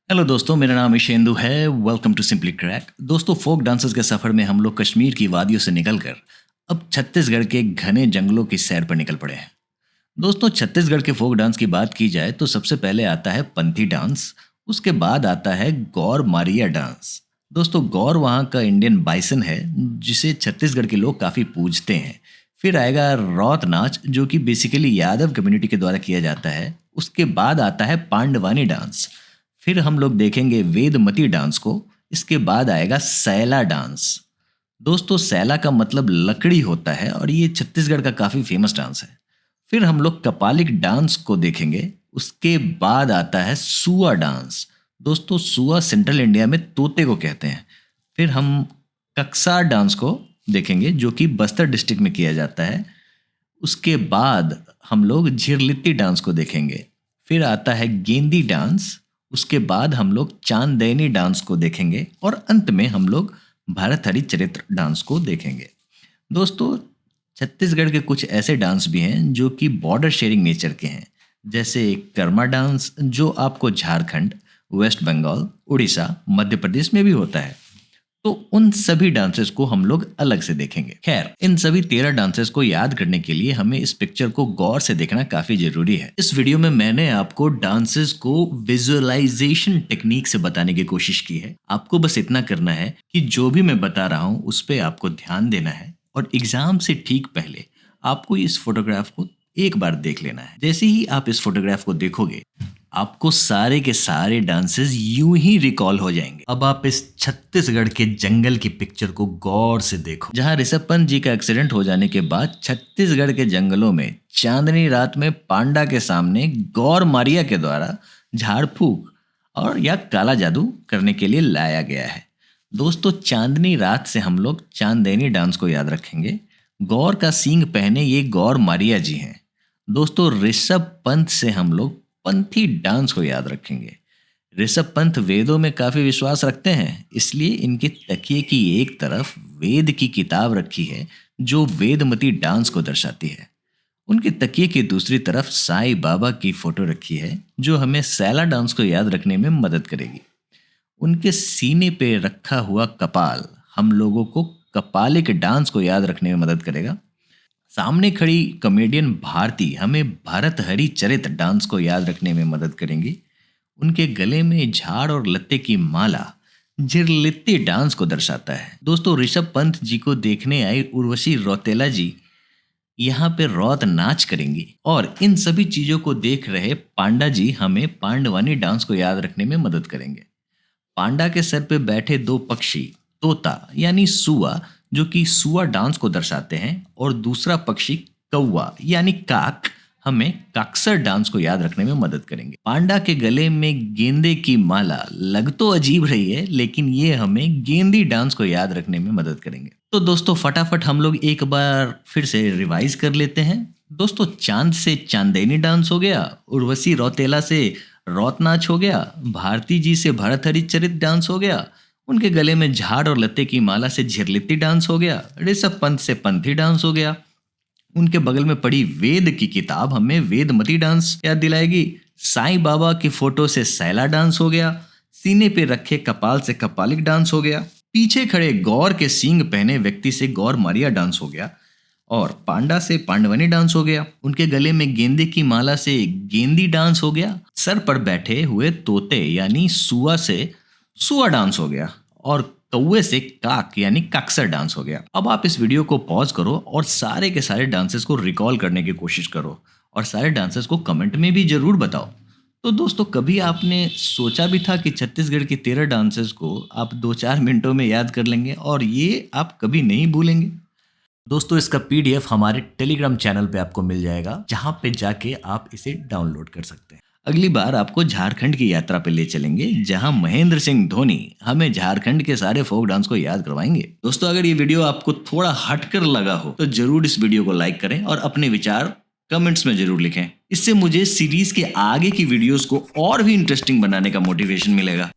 Hello दोस्तों, मेरा नाम ईशेंदु है। Welcome to simply crack. दोस्तों, फोक डांसर्स के सफ़र में हम लोग कश्मीर की वादियों से निकलकर अब छत्तीसगढ़ के घने जंगलों की सैर पर निकल पड़े हैं। दोस्तों, छत्तीसगढ़ के फोक डांस की बात की जाए तो सबसे पहले आता है पंथी डांस। उसके बाद आता है गौर मारिया डांस। दोस्तों, गौर वहाँ का इंडियन बाइसन है जिसे छत्तीसगढ़ के लोग काफ़ी पूजते हैं। फिर आएगा रौत नाच, जो कि बेसिकली यादव कम्युनिटी के द्वारा किया जाता है। उसके बाद आता है पांडवानी डांस। फिर हम लोग देखेंगे वेदमती डांस को। इसके बाद आएगा सैला डांस। दोस्तों, सैला का मतलब लकड़ी होता है और ये छत्तीसगढ़ का काफ़ी फेमस डांस है। फिर हम लोग कपालिक डांस को देखेंगे। उसके बाद आता है सुआ डांस। दोस्तों, सुआ सेंट्रल इंडिया में तोते को कहते हैं। फिर हम कक्सा डांस को देखेंगे, जो कि बस्तर डिस्ट्रिक्ट में किया जाता है। उसके बाद हम लोग झिरलित्ती डांस को देखेंगे। फिर आता है गेंदी डांस। उसके बाद हम लोग चांदैनी डांस को देखेंगे और अंत में हम लोग भारत हरिचरित्र डांस को देखेंगे। दोस्तों, छत्तीसगढ़ के कुछ ऐसे डांस भी हैं जो कि बॉर्डर शेयरिंग नेचर के हैं, जैसे कर्मा डांस, जो आपको झारखंड, वेस्ट बंगाल, उड़ीसा, मध्य प्रदेश में भी होता है। तो उन सभी डांसेस को हम लोग अलग से देखेंगे। खैर, इन सभी 13 डांसेस को याद करने के लिए हमें इस पिक्चर को गौर से देखना काफी जरूरी है। इस वीडियो में मैंने आपको डांसेस को विजुअलाइजेशन टेक्निक से बताने की कोशिश की है। आपको बस इतना करना है कि जो भी मैं बता रहा हूँ उस पर आपको ध्यान देना है और एग्जाम से ठीक पहले आपको इस फोटोग्राफ को एक बार देख लेना है। जैसे ही आप इस फोटोग्राफ को देखोगे, आपको सारे के सारे डांसेस यूं ही रिकॉल हो जाएंगे। अब आप इस छत्तीसगढ़ के जंगल की पिक्चर को गौर से देखो, जहां ऋषभ पंत जी का एक्सीडेंट हो जाने के बाद छत्तीसगढ़ के जंगलों में चांदनी रात में पांडा के सामने गौर मारिया के द्वारा झाड़ फूक और या काला जादू करने के लिए लाया गया है। दोस्तों, चांदनी रात से हम लोग चांदैनी डांस को याद रखेंगे। गौर का सींग पहने ये गौर मारिया जी हैं। दोस्तों, ऋषभ पंत से हम लोग पंथी डांस को याद रखेंगे। ऋषभ पंत वेदों में काफी विश्वास रखते हैं, इसलिए इनके तकिए की एक तरफ वेद की किताब रखी है जो वेदमती डांस को दर्शाती है। उनके तकिए की दूसरी तरफ साईं बाबा की फोटो रखी है जो हमें सैला डांस को याद रखने में मदद करेगी। उनके सीने पे रखा हुआ कपाल हम लोगों को कपालिक डांस को याद रखने में मदद करेगा। सामने खड़ी कॉमेडियन भारती हमें भारत हरिचरित्र डांस को याद रखने में मदद करेंगी। उनके गले में झाड़ और लत्ते की माला झिरलित्ती डांस को दर्शाता है। दोस्तों, ऋषभ पंत जी को देखने आई उर्वशी रौतेला जी यहाँ पे रौत नाच करेंगी और इन सभी चीजों को देख रहे पांडा जी हमें पांडवानी डांस को याद रखने में मदद करेंगे। पांडा के सर पे बैठे दो पक्षी, तोता यानी सुआ, जो कि सुआ डांस को दर्शाते हैं, और दूसरा पक्षी कौवा यानी काक हमें काक्सर डांस को याद रखने में मदद करेंगे। पांडा के गले में गेंदे की माला लग तो अजीब रही है, लेकिन ये हमें गेंदी डांस को याद रखने में मदद करेंगे। तो दोस्तों, फटाफट हम लोग एक बार फिर से रिवाइज कर लेते हैं। दोस्तों, चांद से चांदैनी डांस हो गया, उर्वशी रौतेला से रौत नाच हो गया, भारती जी से भरत हरिचरित डांस हो गया, उनके गले में झाड़ और लत्ते की माला से झिरलित्ती डांस हो गया, ऋषभ पंत से पंथी डांस हो गया, उनके बगल में पड़ी वेद की किताब हमें वेदमती डांस याद दिलाएगी, साईं बाबा की फोटो से सैला डांस हो गया, सीने पे रखे कपाल से कपालिक डांस हो गया, पीछे खड़े गौर के सींग पहने व्यक्ति से गौर मारिया डांस हो गया, और पांडा से पांडवानी डांस हो गया, उनके गले में गेंदे की माला से गेंदी डांस हो गया, सर पर बैठे हुए तोते यानी सुआ से सुआ डांस हो गया, और कौवे से काक यानी काक्सर डांस हो गया। अब आप इस वीडियो को पॉज करो और सारे के सारे डांसेस को रिकॉल करने की कोशिश करो और सारे डांसेस को कमेंट में भी जरूर बताओ। तो दोस्तों, कभी आपने सोचा भी था कि छत्तीसगढ़ के 13 डांसेस को आप 2-4 मिनटों में याद कर लेंगे और ये आप कभी नहीं भूलेंगे? दोस्तों, इसका पीडीएफ हमारे टेलीग्राम चैनल पे आपको मिल जाएगा, जहां पे जाके आप इसे डाउनलोड कर सकते हैं। अगली बार आपको झारखंड की यात्रा पे ले चलेंगे, जहां महेंद्र सिंह धोनी हमें झारखंड के सारे फोक डांस को याद करवाएंगे। दोस्तों, अगर ये वीडियो आपको थोड़ा हटकर लगा हो तो जरूर इस वीडियो को लाइक करें और अपने विचार कमेंट्स में जरूर लिखें। इससे मुझे सीरीज के आगे की वीडियोस को और भी इंटरेस्टिंग बनाने का मोटिवेशन मिलेगा।